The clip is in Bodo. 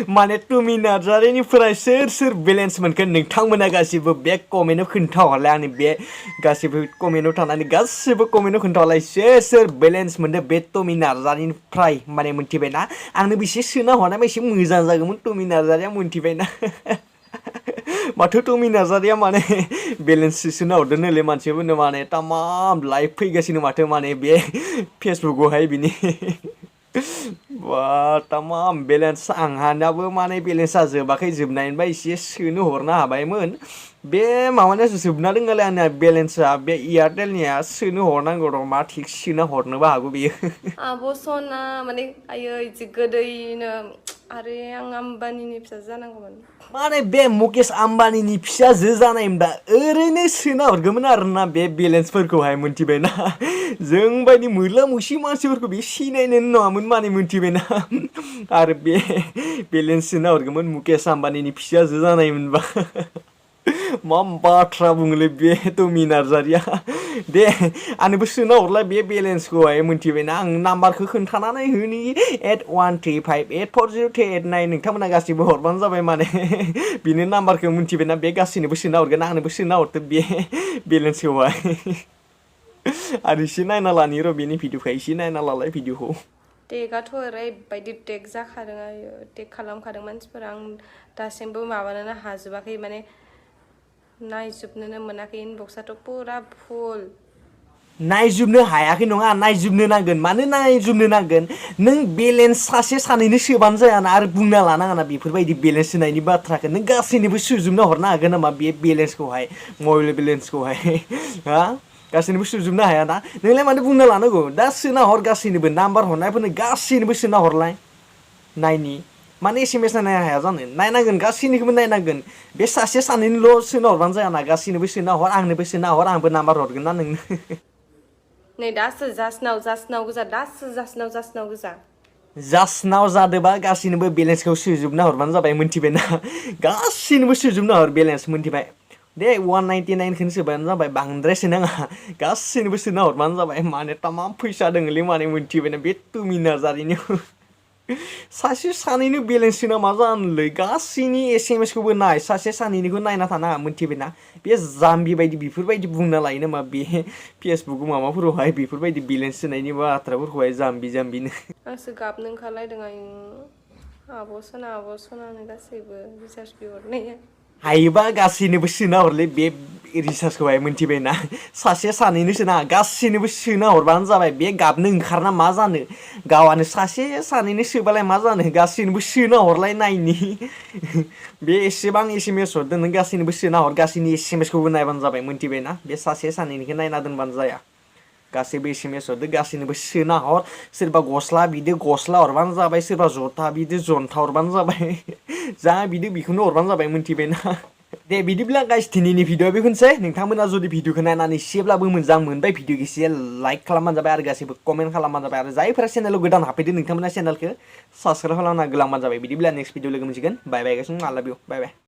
माने टमी नार्जारिनिफ्राय सोर बेलेन्स मोनखो नोंथांमोना गासिबो बे कमेन्टआव खोन्थाहरलाय आंनि बे गासिबो कमेन्टआव थानानै गासिबो कमेन्टआव खोन्थाहरलाय सोर बेलेन्स मोनदो बे टमी नार्जारिनिफ्राय माने मोनथिबायना आंनो बेसे सोना हरनायबा एसे मोजां जागौमोन टमी नार्जारिया मोनथिबायना माथो टमी नार्जारिया माने बेलेन्स सोना हरदोंनोलै मानसिफोरनो माने तामाम लाइभ फैगासिनो माथो माने बे फेसबुकआवहाय बिनि बा तामाम बेलेन्स आंहानाबो माने बेलेन्सा जोबाखै जोबनायनिफ्राय एसे सोनो हरनो हाबायमोन बे माबानिया जोबना दङलै आंनिया बेलेन्सा बे एयारटेलनिया सोनो हरनांगौ र' मा थिग सोना हरनोबो हागौ बेयो आब' सना माने आयै जि गोदैनो आरे आं आम्बानिनि फिसा जानांगौमोन माने बे मुकेश आम्बानिनि फिसाजो जानायमोनबा ओरैनो सोना हरगौमोन आरोना बे बेलेन्सफोरखौहाय मोनथिबायना जों बायदि मोला मुसि मानसिफोरखौ बे सिनायनोनो नङामोन माने मोनथिबायना आरो बे बेलेन्स सोना हरगौमोन मुकेश आम्बानिनि फिसाजो जानायमोनबा मा बाथ्रा बुङोलै बे टमी नार्जारिया दे आंनोबो सोना हरलाय बे बेलेन्सखौहाय मोनथिबायना आं नाम्बारखौ खोन्थानानै होनि 8135840389 नोंथांमोना गासिबो हरबानो जाबाय माने बिनि नाम्बारखौ मोनथिबायना बे गासैनोबो सोना हरगोन आंनोबो सोना हरदो बे बेलेन्सखौहाय आरो एसे नायना लानि र' बेनि भिडिअखौ एसे नायना लालाय भिडिअखौ टेगाथ' ओरैबायदि टेग जाखादों आयो टेग खालामखादों मानसिफोरा आं दासिमबो माबानोनो हाजोबाखै माने नायजोबनोनो मोनाखै इनबक्सआथ' पुरा फुल नायजोबनो हायाखै नङा नायजोबनो नांगोन मानो नायजोबनो नांगोन नों बेलेन्स सासे सानैनो सोबानो जायाना आरो बुंना लानाङाना बेफोरबायदि बेलेन्स सोनायनि बाथ्राखौ नों गासैनोबो सोजोबना हरनो हागोन नामा बे बेलेन्सखौहाय मबाइल बेलेन्सखौहाय हा गासैनोबो सोजोबनो हायाना नोंलाय मानो बुंना लानांगौ दा सोना हर गासैनोबो नाम्बार हरनायफोरनो गासैनोबो सोना हरलाय नायनि माने एसेमेस नायनो हाया जानो नायनांगोन गासैनिखौबो नायनांगोन बे सासे सानैनिल' सोना हरबानो जायाना गासैनोबो सोना हर आंनोबो सोना हर आंबो नाम्बार हरगोन ना नोंनो नै दासो जास्टनाव गोजा दासो जास्टनाव गोजा जास्टनाव जादोबा गासैनोबो बेलेन्सखौ सोजोबना हरबानो जाबाय मोनथिबायना गासैनोबो सोजोबना हर बेलेन्स मोनथिबाय दे 199खौनो सोबानो जाबाय बांद्राय सोनाङा गासैनोबो सोना हरबानो जाबाय माने तामाम फैसा दङलै माने मोनथिबायना बे टमी नार्जारिनियाव सासे सानैनो बेलेन्स सोना मा जानोलै गासैनि एसएमएसखौबो नाय सासे सानैनिखौ नायना थानाङा मोनथिबायना बे जाम्बि बायदि बेफोरबायदि बुंना लायो नामा बे फेसबुक माबाफोरावहाय बेफोरबायदि बेलेन्स सोनायनि बाथ्राफोरखौहाय जाम्बिनो आंसो गाबनो ओंखारलायदों आयु आब' सनानो गासैबो रिसार्ज बिहरनाया हायोबा गासैनोबो सोना हरलै बे रिसार्जखौहाय मोनथिबायना सासे सानैनो सोनाङा गासैनोबो सोना हरबानो जाबाय बे गाबनो ओंखारना मा जानो गावानो सासे सानैनो सोबालाय मा जानो गासैनोबो सोना हरलाय नायनि बे एसेबां एसएमएस हरदों नों गासैनोबो सोना हर गासैनि एसएमएसखौबो नायबानो जाबाय मोनथिबायना बे सासे सानैनिखौ नायना दोनबानो जाया गासैबो एसएमएस हरदो गासैनोबो सोना हर सोरबा गस्ला बिदो गस्ला हरबानो जाबाय सोरबा जथा बिदो जन्था हरबानो जाबाय जा बिदो बेखौनो हरबानो जाबाय मोनथिबायना दे बिदिब्ला गाइस दिनैनि भिडिअआ बेखौनोसै नोंथांमोना जुदि भिडिअखौ नायनानै एसेब्लाबो मोजां मोनबाय भिडिअखौ एसे लाइक खालामबानो जाबाय आरो गासैबो कमेन्ट खालामबानो जाबाय आरो जायफोरा चेनेलाव गोदान हाबफैदो नोंथांमोना चेनेलखौ साबस्क्राइब खालामना गोलांबानो जाबाय बिदिब्ला नेक्स्ट भिडिअ लोगो मोनसिगोन बाय बाय गाइस आइ लाभ इउ बाय बाय